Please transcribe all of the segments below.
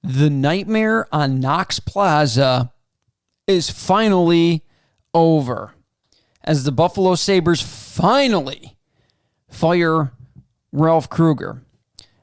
The nightmare on Knox Plaza is finally over as the Buffalo Sabres finally fire Ralph Krueger.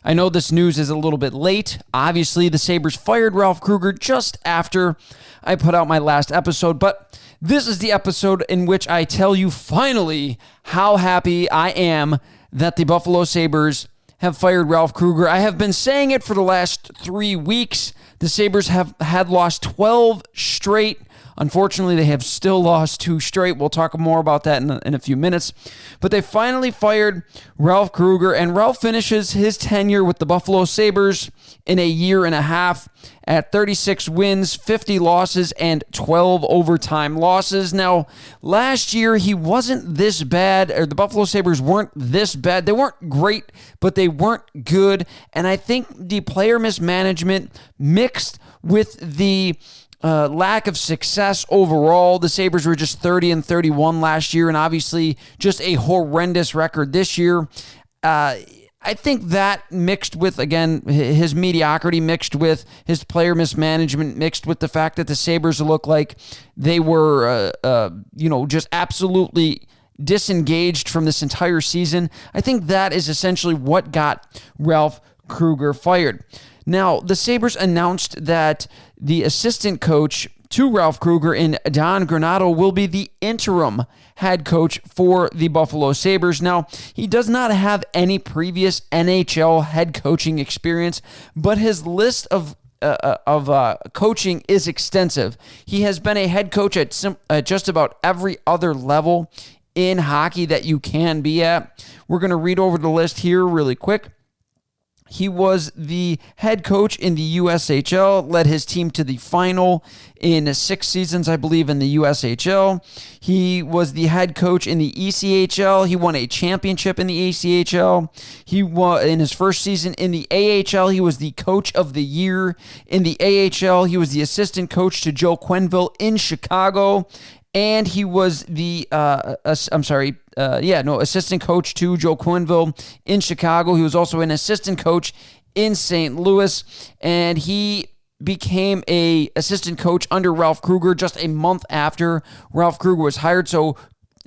I know this news is a little bit late. Obviously, the Sabres fired Ralph Krueger just after I put out my last episode, but this is the episode in which I tell you finally how happy I am that the Buffalo Sabres have fired Ralph Krueger. I have been saying it for the last 3 weeks. The Sabres had lost 12 straight. Unfortunately, they have still lost 2 straight. We'll talk more about that in a few minutes. But they finally fired Ralph Krueger, and Ralph finishes his tenure with the Buffalo Sabres in a year and a half at 36 wins, 50 losses, and 12 overtime losses. Now, last year, he wasn't this bad, or the Buffalo Sabres weren't this bad. They weren't great, but they weren't good. And I think the player mismanagement mixed with the lack of success overall. The Sabres were just 30-31 last year, and obviously just a horrendous record this year. I think that mixed with, again, his mediocrity, mixed with his player mismanagement, mixed with the fact that the Sabres look like they were, just absolutely disengaged from this entire season. I think that is essentially what got Ralph Krueger fired. Now, the Sabres announced that the assistant coach to Ralph Krueger in Don Granato will be the interim head coach for the Buffalo Sabres. Now, he does not have any previous NHL head coaching experience, but his list of coaching is extensive. He has been a head coach at just about every other level in hockey that you can be at. We're going to read over the list here really quick. He was the head coach in the USHL, led his team to the final in 6 seasons, I believe, in the USHL. He was the head coach in the ECHL. He won a championship in the ECHL. He won in his first season in the AHL. He was the coach of the year in the AHL. He was the assistant coach to Joe Quenneville in Chicago. And he was the, assistant coach to Joe Quenneville in Chicago. He was also an assistant coach in St. Louis, and he became a assistant coach under Ralph Krueger just a month after Ralph Krueger was hired. So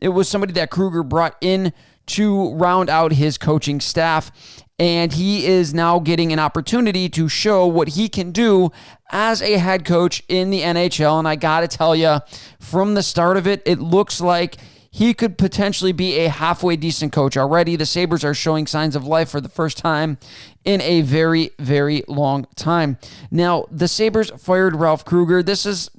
it was somebody that Krueger brought in to round out his coaching staff. And he is now getting an opportunity to show what he can do as a head coach in the NHL. And I got to tell you, from the start of it, it looks like he could potentially be a halfway decent coach already. The Sabres are showing signs of life for the first time in a very, very long time. Now, the Sabres fired Ralph Krueger. This is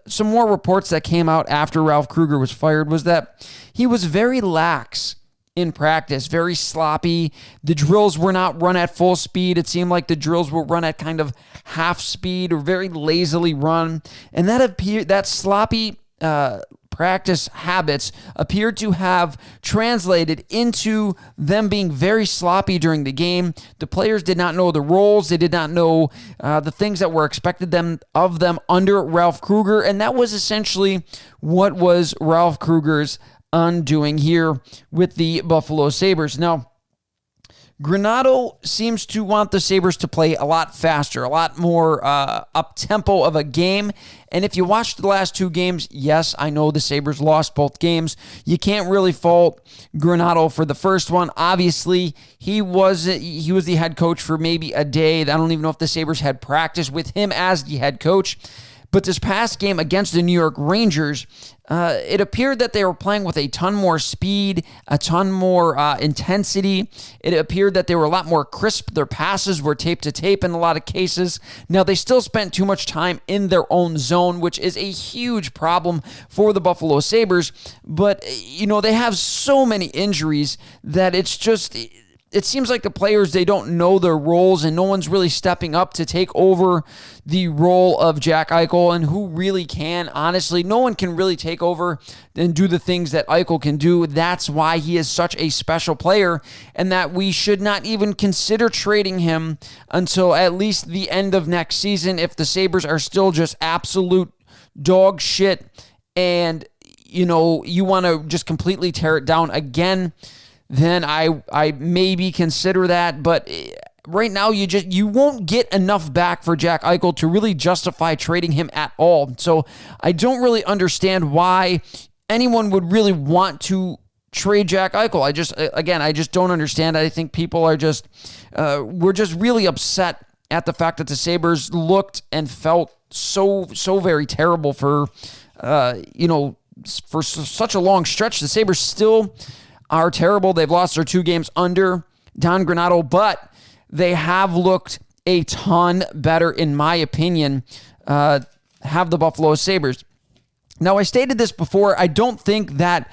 some more reports that came out after Ralph Krueger was fired, was that he was very lax in practice, very sloppy. The drills were not run at full speed. It seemed like the drills were run at kind of half speed or very lazily run. And that sloppy practice habits appeared to have translated into them being very sloppy during the game. The players did not know the roles. They did not know the things that were expected of them under Ralph Krueger. And that was essentially what was Ralph Krueger's undoing here with the Buffalo Sabres. Now, Granato seems to want the Sabres to play a lot faster, a lot more up-tempo of a game. And if you watched the last 2 games, yes, I know the Sabres lost both games. You can't really fault Granato for the first one. Obviously, he was the head coach for maybe a day. I don't even know if the Sabres had practice with him as the head coach. But this past game against the New York Rangers, it appeared that they were playing with a ton more speed, a ton more intensity. It appeared that they were a lot more crisp. Their passes were tape to tape in a lot of cases. Now, they still spent too much time in their own zone, which is a huge problem for the Buffalo Sabres. But, they have so many injuries that it's just... It seems like the players, they don't know their roles, and no one's really stepping up to take over the role of Jack Eichel. And who really can? Honestly, no one can really take over and do the things that Eichel can do. That's why he is such a special player, and that we should not even consider trading him until at least the end of next season if the Sabres are still just absolute dog shit and, you want to just completely tear it down again. Then I maybe consider that. But right now you won't get enough back for Jack Eichel to really justify trading him at all. So I don't really understand why anyone would really want to trade Jack Eichel. I just don't understand. I think people are we're just really upset at the fact that the Sabres looked and felt so very terrible for such a long stretch. The Sabres still are terrible. They've lost their 2 games under Don Granato, but they have looked a ton better, in my opinion, have the Buffalo Sabres. Now, I stated this before. I don't think that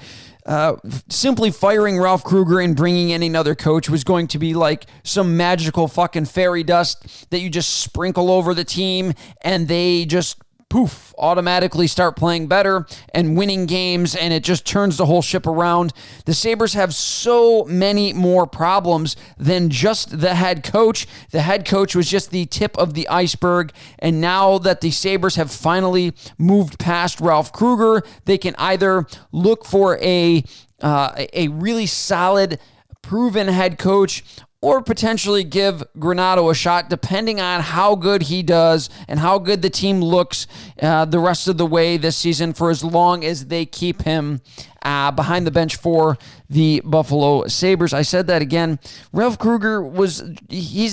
simply firing Ralph Krueger and bringing in another coach was going to be like some magical fucking fairy dust that you just sprinkle over the team and they just poof, automatically start playing better and winning games, and it just turns the whole ship around. The Sabres have so many more problems than just the head coach. The head coach was just the tip of the iceberg, and now that the Sabres have finally moved past Ralph Krueger, they can either look for a really solid, proven head coach, or potentially give Granato a shot, depending on how good he does and how good the team looks the rest of the way this season, for as long as they keep him behind the bench for the Buffalo Sabres. I said that again. Ralph Krueger he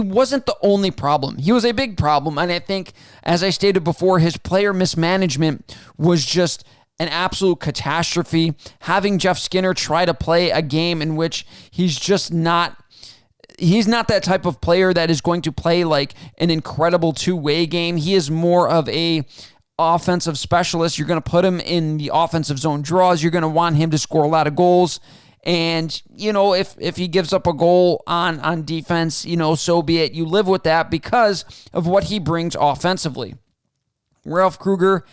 wasn't the only problem. He was a big problem, and I think, as I stated before, his player mismanagement was just an absolute catastrophe. Having Jeff Skinner try to play a game in which he's not that type of player that is going to play like an incredible two-way game. He is more of a offensive specialist. You're going to put him in the offensive zone draws. You're going to want him to score a lot of goals. And, if he gives up a goal on defense, so be it. You live with that because of what he brings offensively. Ralph Krueger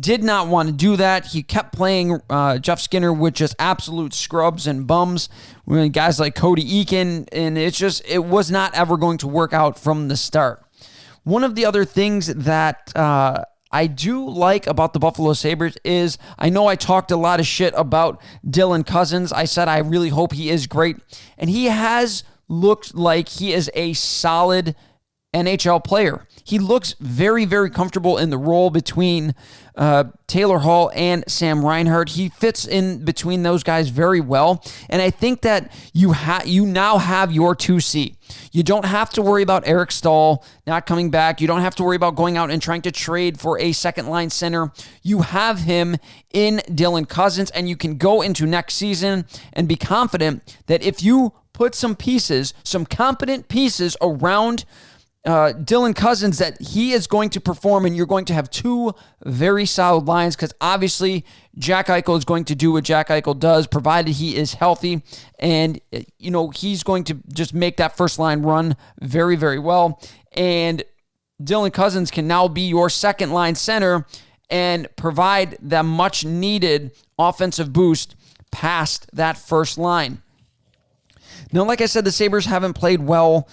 did not want to do that. He kept playing Jeff Skinner with just absolute scrubs and bums. Guys like Cody Eakin, and it was not ever going to work out from the start. One of the other things that I do like about the Buffalo Sabres is, I know I talked a lot of shit about Dylan Cousins. I said I really hope he is great, and he has looked like he is a solid NHL player. He looks very, very comfortable in the role between Taylor Hall and Sam Reinhart. He fits in between those guys very well, and I think that you now have your 2C. You don't have to worry about Eric Stahl not coming back. You don't have to worry about going out and trying to trade for a second-line center. You have him in Dylan Cousins, and you can go into next season and be confident that if you put some competent pieces around Dylan Cousins, that he is going to perform, and you're going to have 2 very solid lines, because obviously Jack Eichel is going to do what Jack Eichel does, provided he is healthy, and he's going to just make that first line run very, very well, and Dylan Cousins can now be your second line center and provide that much needed offensive boost past that first line. Now, like I said, the Sabres haven't played well,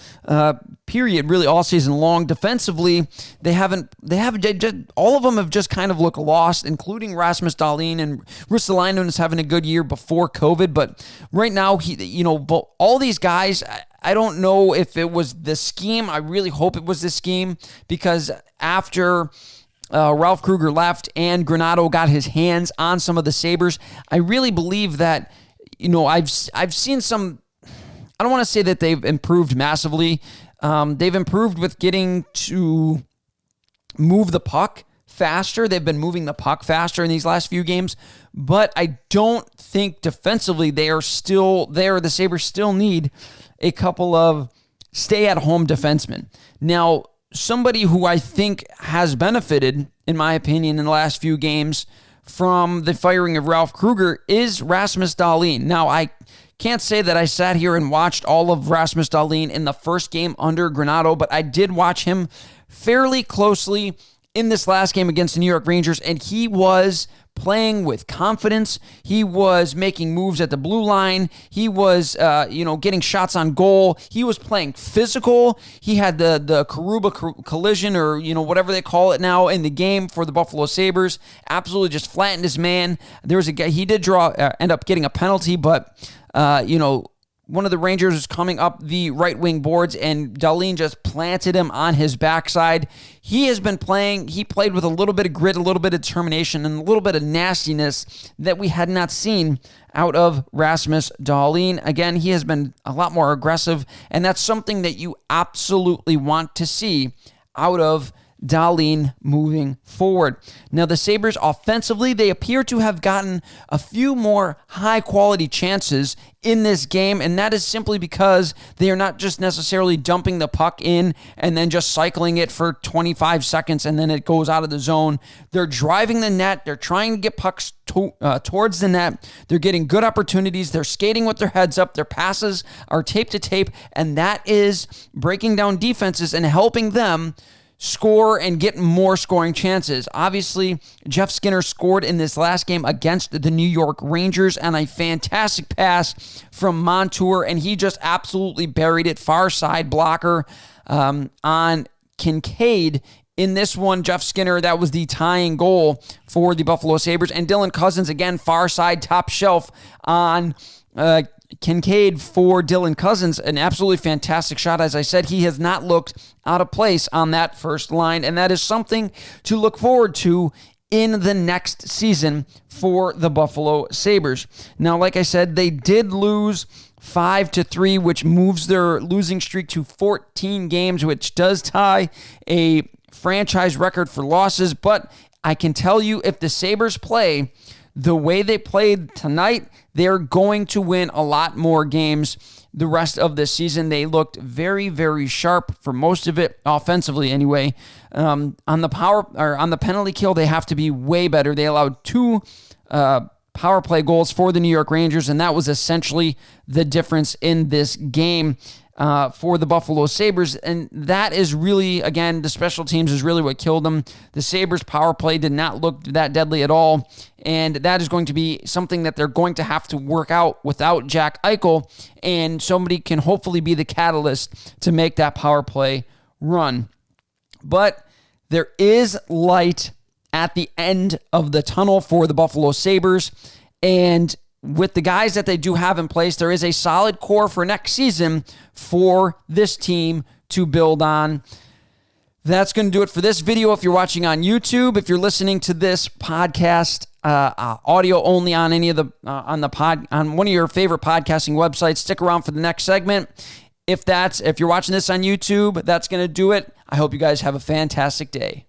period, really all season long. Defensively, all of them have just kind of looked lost, including Rasmus Daleen, and Ristolainen is having a good year before COVID, but right now, all these guys, I don't know if it was the scheme. I really hope it was the scheme, because after Ralph Krueger left and Granato got his hands on some of the Sabres, I really believe that, I've seen some. I don't want to say that they've improved massively. They've improved with getting to move the puck faster. They've been moving the puck faster in these last few games, but I don't think defensively they are still there. The Sabres still need a couple of stay-at-home defensemen. Now, somebody who I think has benefited, in my opinion, in the last few games from the firing of Ralph Krueger is Rasmus Daleen. Now, I can't say that I sat here and watched all of Rasmus Daleen in the first game under Granato, but I did watch him fairly closely in this last game against the New York Rangers, and he was playing with confidence. He was making moves at the blue line. He was, getting shots on goal. He was playing physical. He had the Karuba collision, or, whatever they call it now, in the game for the Buffalo Sabres. Absolutely just flattened his man. There was a guy, he did end up getting a penalty, but, one of the Rangers was coming up the right wing boards, and Daleen just planted him on his backside. He has been playing. He played with a little bit of grit, a little bit of determination, and a little bit of nastiness that we had not seen out of Rasmus Daleen. Again, he has been a lot more aggressive, and that's something that you absolutely want to see out of Daleen moving forward. Now, the Sabres offensively, they appear to have gotten a few more high-quality chances in this game, and that is simply because they are not just necessarily dumping the puck in and then just cycling it for 25 seconds and then it goes out of the zone. They're driving the net. They're trying to get pucks towards the net. They're getting good opportunities. They're skating with their heads up. Their passes are tape to tape, and that is breaking down defenses and helping them score and get more scoring chances. Obviously, Jeff Skinner scored in this last game against the New York Rangers on a fantastic pass from Montour, and he just absolutely buried it. Far side blocker on Kincaid. In this one, Jeff Skinner, that was the tying goal for the Buffalo Sabres. And Dylan Cousins, again, far side top shelf on Kincaid for Dylan Cousins. An absolutely fantastic shot. As I said, he has not looked out of place on that first line, and that is something to look forward to in the next season for the Buffalo Sabres. Now, like I said, they did lose 5-3, which moves their losing streak to 14 games, which does tie a franchise record for losses. But I can tell you, if the Sabres play the way they played tonight, they're going to win a lot more games the rest of the season. They looked very, very sharp for most of it, offensively anyway. On the penalty kill, they have to be way better. They allowed 2 power play goals for the New York Rangers, and that was essentially the difference in this game for the Buffalo Sabres. And that is really, again, the special teams is really what killed them. The Sabres power play did not look that deadly at all, and that is going to be something that they're going to have to work out without Jack Eichel, and somebody can hopefully be the catalyst to make that power play run. But there is light at the end of the tunnel for the Buffalo Sabres, and with the guys that they do have in place, there is a solid core for next season for this team to build on. That's going to do it for this video. If you're watching on YouTube, if you're listening to this podcast audio only on any of the on one of your favorite podcasting websites, stick around for the next segment. If you're watching this on YouTube, that's going to do it. I hope you guys have a fantastic day.